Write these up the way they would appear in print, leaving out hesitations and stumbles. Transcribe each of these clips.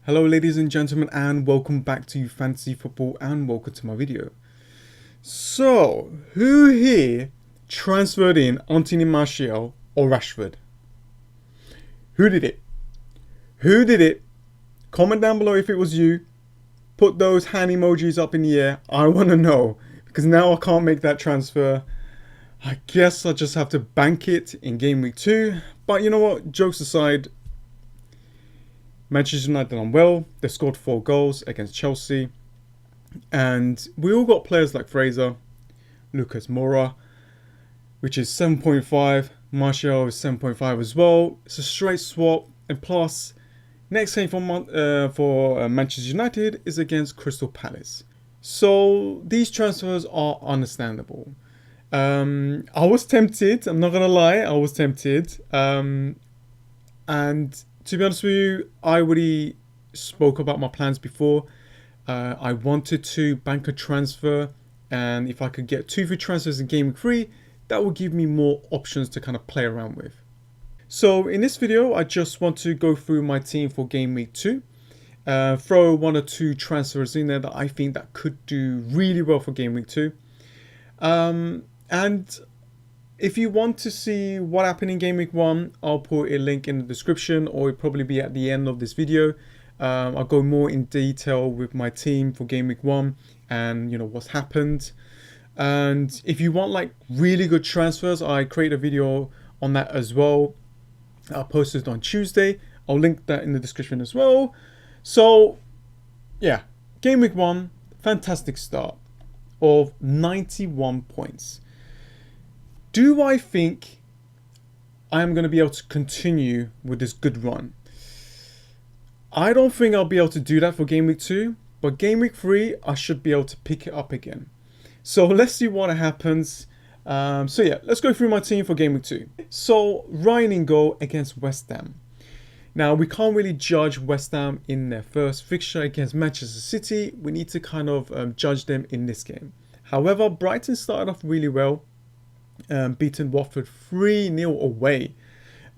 Hello ladies and gentlemen, and welcome back to Fantasy Football, and welcome to my video. So, who here transferred in Anthony Martial or Rashford? Who did it? Who did it? Comment down below if it was you. Put those hand emojis up in the air. I want to know, because now I can't make that transfer. I guess I just have to bank it in game week 2. But you know what? Jokes aside, Manchester United done well. They scored 4 goals against Chelsea. And we all got players like Fraser, Lucas Moura, which is 7.5. Martial is 7.5 as well. It's a straight swap. And plus, next game for Manchester United is against Crystal Palace. So these transfers are understandable. I was tempted. I'm not going to lie. I was tempted. And to be honest with you, I already spoke about my plans before. I wanted to bank a transfer, and if I could get 2 free transfers in game week 3, that would give me more options to kind of play around with. So in this video, I just want to go through my team for game week 2. Throw 1 or 2 transfers in there that I think that could do really well for game week 2. And if you want to see what happened in game week 1, I'll put a link in the description, or it'll probably be at the end of this video. I'll go more in detail with my team for game week 1 and what's happened. And if you want like really good transfers, I create a video on that as well. I'll post it on Tuesday. I'll link that in the description as well. So yeah, game week 1, fantastic start of 91 points. Do I think I am going to be able to continue with this good run? I don't think I'll be able to do that for game week 2, but game week 3, I should be able to pick it up again. So let's see what happens. So yeah, let's go through my team for game week 2. So Ryan in goal against West Ham. Now, we can't really judge West Ham in their first fixture against Manchester City. We need to kind of judge them in this game. However, Brighton started off really well. Beaten Watford 3-0 away.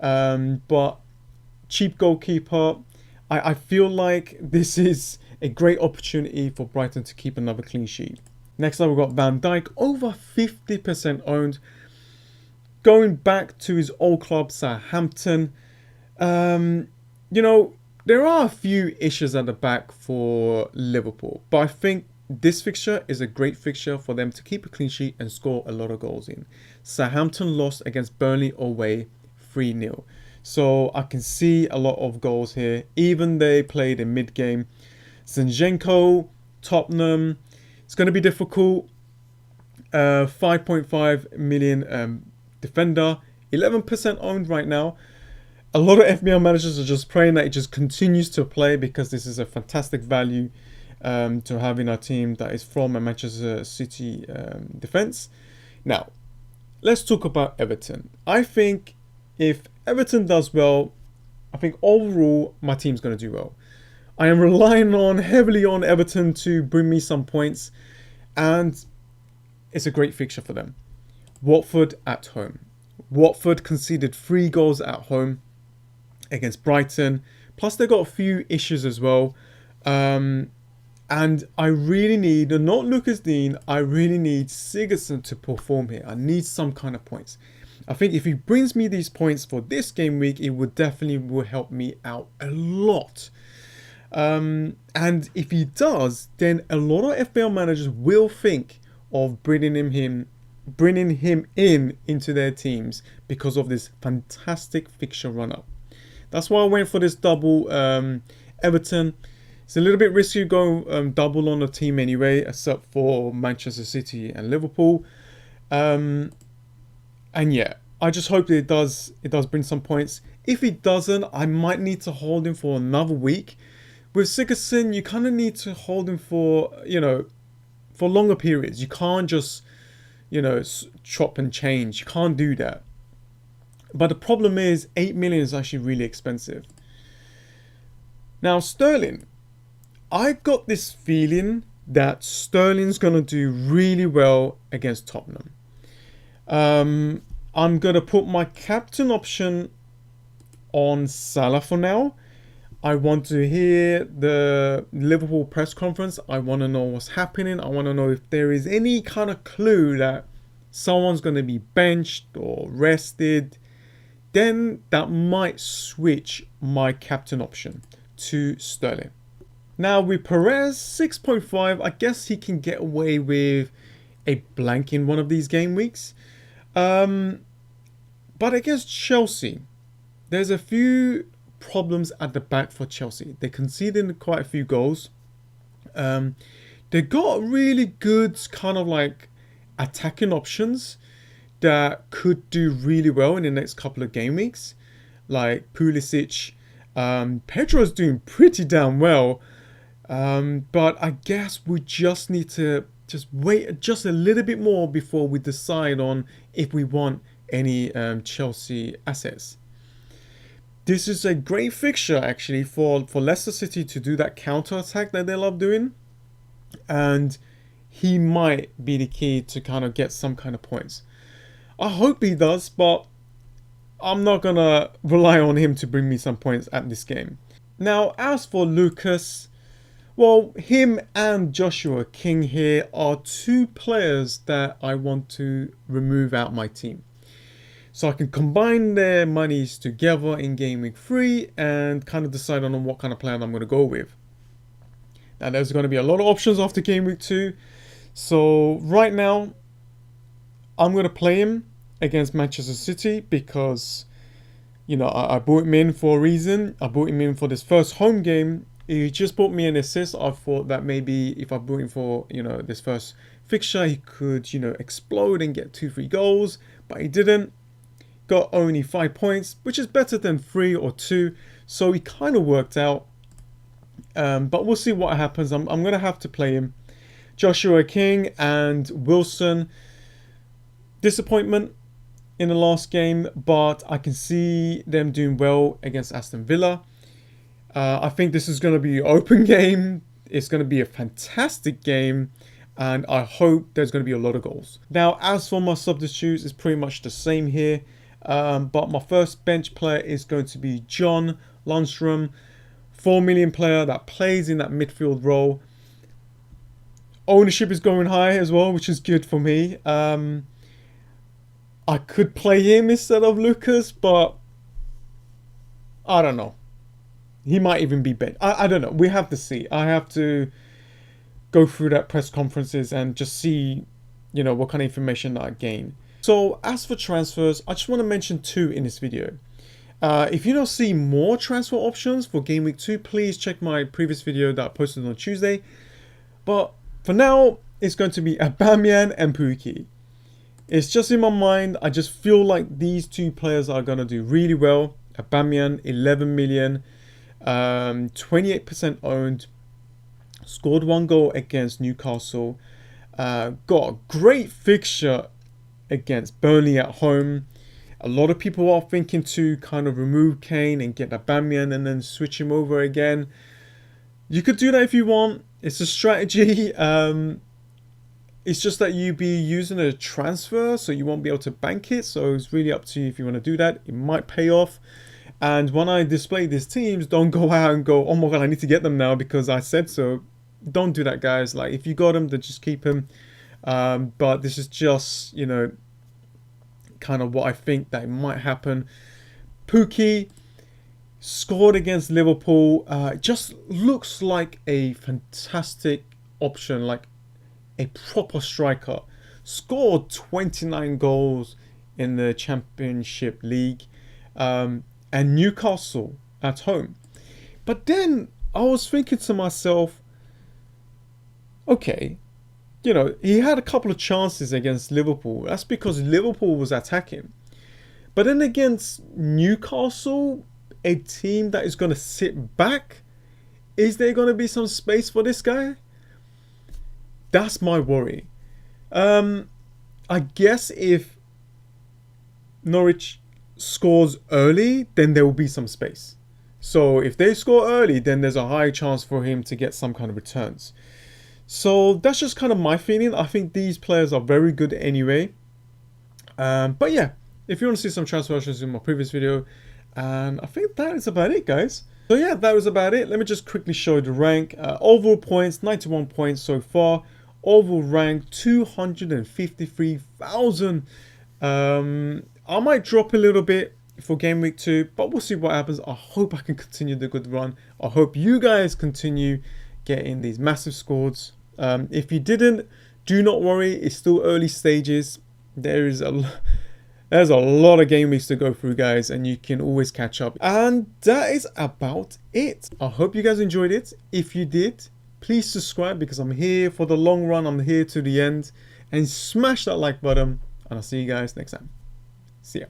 But cheap goalkeeper. I feel like this is a great opportunity for Brighton to keep another clean sheet. Next up, we've got Van Dijk, over 50% owned. Going back to his old club, Southampton. There are a few issues at the back for Liverpool, but I think this fixture is a great fixture for them to keep a clean sheet and score a lot of goals in. Southampton lost against Burnley away 3-0. So I can see a lot of goals here. Even they played in mid-game. Zinchenko, Tottenham. It's going to be difficult. 5.5 million defender. 11% owned right now. A lot of FBL managers are just praying that it just continues to play, because this is a fantastic value to have in our team that is from a Manchester City defense. Now, let's talk about Everton. I think if Everton does well, I think overall my team's going to do well. I am relying heavily on Everton to bring me some points, and it's a great fixture for them. Watford at home. Watford conceded 3 goals at home against Brighton. Plus they got a few issues as well. And I really need, not Lucas Dean, I really need Sigurdsson to perform here. I need some kind of points. I think if he brings me these points for this game week, it would definitely help me out a lot. And if he does, then a lot of FPL managers will think of bringing him in into their teams because of this fantastic fixture run-up. That's why I went for this double Everton. It's a little bit risky going double on the team anyway, except for Manchester City and Liverpool. And yeah, I just hope that it does bring some points. If it doesn't, I might need to hold him for another week. With Sigurdsson, you kind of need to hold him for, for longer periods. You can't just, chop and change. You can't do that. But the problem is 8 million is actually really expensive. Now, Sterling. I got this feeling that Sterling's going to do really well against Tottenham. I'm going to put my captain option on Salah for now. I want to hear the Liverpool press conference. I want to know what's happening. I want to know if there is any kind of clue that someone's going to be benched or rested. Then that might switch my captain option to Sterling. Now with Perez, 6.5, I guess he can get away with a blank in one of these game weeks. But against Chelsea, there's a few problems at the back for Chelsea. They conceded quite a few goals. They got really good kind of like attacking options that could do really well in the next couple of game weeks, like Pulisic. Pedro's doing pretty damn well, but I guess we just need to just wait just a little bit more before we decide on if we want any Chelsea assets. This is a great fixture actually for Leicester City to do that counter attack that they love doing, and he might be the key to kind of get some kind of points. I hope he does, but I'm not gonna rely on him to bring me some points at this game. Now, as for Lucas, well, him and Joshua King here are two players that I want to remove out my team. So I can combine their monies together in game week 3 and kind of decide on what kind of plan I'm going to go with. Now there's going to be a lot of options after game week 2. So right now, I'm going to play him against Manchester City because, you know, I brought him in for a reason. I brought him in for this first home game. He just brought me an assist. I thought that maybe if I brought him for, you know, this first fixture, he could, you know, explode and get 2-3 goals, but he didn't. Got only 5 points, which is better than 3 or 2, so he kind of worked out. But we'll see what happens. I'm going to have to play him. Joshua King and Wilson. Disappointment in the last game, but I can see them doing well against Aston Villa. I think this is going to be an open game. It's going to be a fantastic game, and I hope there's going to be a lot of goals. Now, as for my substitutes, it's pretty much the same here. But my first bench player is going to be John Lundstrom, 4 million player that plays in that midfield role. Ownership is going high as well, which is good for me. I could play him instead of Lucas, but I don't know. He might even be benched. I don't know. We have to see. I have to go through that press conferences and just see, you know, what kind of information I gain. So as for transfers, I just want to mention 2 in this video. If you don't see more transfer options for game week 2, please check my previous video that I posted on Tuesday. But for now, it's going to be Bamian and Pooky. It's just in my mind. I just feel like these 2 players are going to do really well. Bamian, 11 million, 28% owned, scored 1 goal against Newcastle, got a great fixture against Burnley at home. A lot of people are thinking to kind of remove Kane and get Bamian and then switch him over again. You could do that if you want. It's a strategy. It's just that you be using a transfer, so you won't be able to bank it. So it's really up to you if you want to do that. It might pay off. And when I display these teams, don't go out and go, oh my god, I need to get them now because I said so. Don't do that, guys. Like, if you got them, then just keep them. But this is just, you know, kind of what I think that might happen. Pooky scored against Liverpool. Just looks like a fantastic option, like a proper striker. Scored 29 goals in the Championship League, and Newcastle at home. But then I was thinking to myself, okay, you know, he had a couple of chances against Liverpool. That's because Liverpool was attacking. But then against Newcastle, a team that is going to sit back, is there going to be some space for this guy? That's my worry. I guess if Norwich scores early, then there will be some space. So if they score early, then there's a high chance for him to get some kind of returns. So that's just kind of my feeling. I think these players are very good anyway. But yeah, if you want to see some transfer options in my previous video, and I think that is about it, guys. So yeah, that was about it. Let me just quickly show the rank. Overall points, 91 points so far. Overall rank, 253,000. I might drop a little bit for game week 2, but we'll see what happens. I hope I can continue the good run. I hope you guys continue getting these massive scores. If you didn't, do not worry. It's still early stages. There's a lot of game weeks to go through, guys, and you can always catch up. And that is about it. I hope you guys enjoyed it. If you did, please subscribe, because I'm here for the long run. I'm here to the end. And smash that like button. And I'll see you guys next time. See ya.